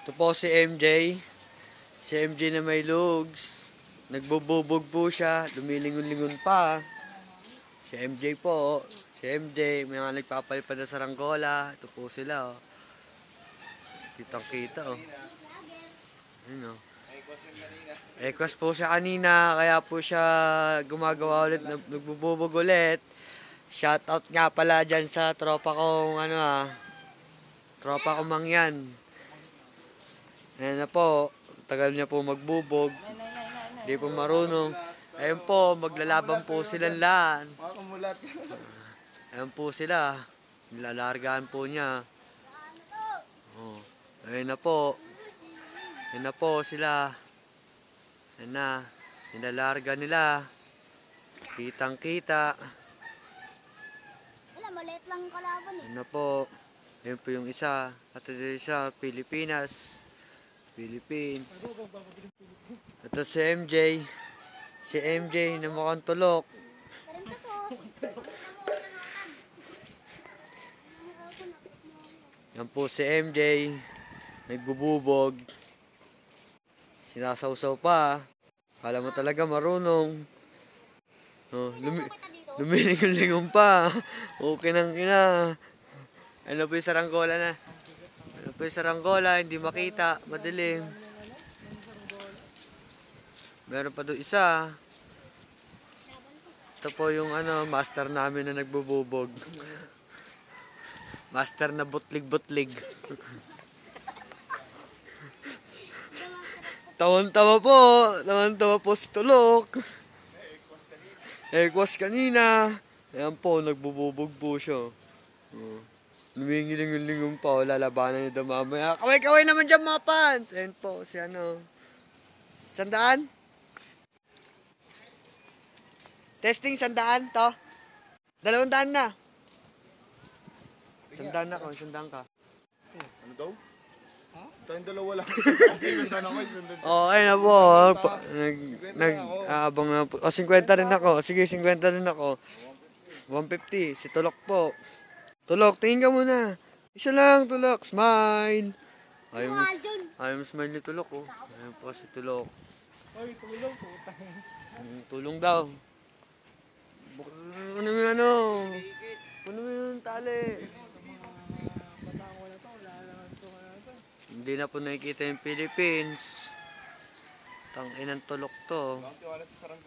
Ito po si MJ. Si MJ na may lugs. Nagbububog po siya. Lumilingon-lingon pa. Si MJ po. Si MJ. May mga nagpapalipad na saranggola. Ito po sila. Oh. Kitang-kita. Oh. Ayun, oh. Ekwas po siya kanina. Kaya po siya gumagawa ulit. Nagbububog ulit. Shoutout nga pala dyan sa tropa kong tropa kong mangyan. Ayan na po, tagal niya po magbubog. Hindi po marunong. Ayun po, maglalaban po silang lahat. Ayun po sila. Nilalargaan po niya. Oh, ayun na po. Ayun na po sila. Ayun na. Nilalarga nila. Kitang kita. Wala, maliit lang kalaban eh. Ayun na po. Ayun po yung isa. At ito isa, Pilipinas. Philippines. Ito si MJ. Si MJ na mukhang tulok. Yan po si MJ. Nagbububog. Sinasawsaw pa. Kala mo talaga marunong. Oh, lumilingon pa. Okay nang ina. Ano po yung saranggola na? Ano po yung saranggola? Hindi makita. Madilim. Meron pa doon isa. Ito po yung master namin na nagbububog. Master na butlig-butlig. Tawan-tawa po. Tawan-tawa po si Tulok. Ekwas kanina. Ayan po, nagbububog po siya. Lumingilingon pa, lalabanan niya daw mamaya. Kaway-kaway naman dyan mga fans. Ayan po, si Sandaan? Testing, sandaan to. 200 na. Sandaan ako, sandaan ka. Ano daw? Tayong dalawa lang. Sandaan ako, sandaan. Oh, ayun na po. Nag-aabang na po. 50 rin ako. Sige, 50 rin ako. 150. Si Tulok po. Tulok, tingin ka muna. Isa lang, Tulok. Smile. Ayaw mo smile ni Tulok, oh. Ayun po si Tulok. Oy, tulong po. Tulong daw. Ano mo Ano mo yung tali? Hindi na po nakikita yung Philippines. Tang inang Tulok to.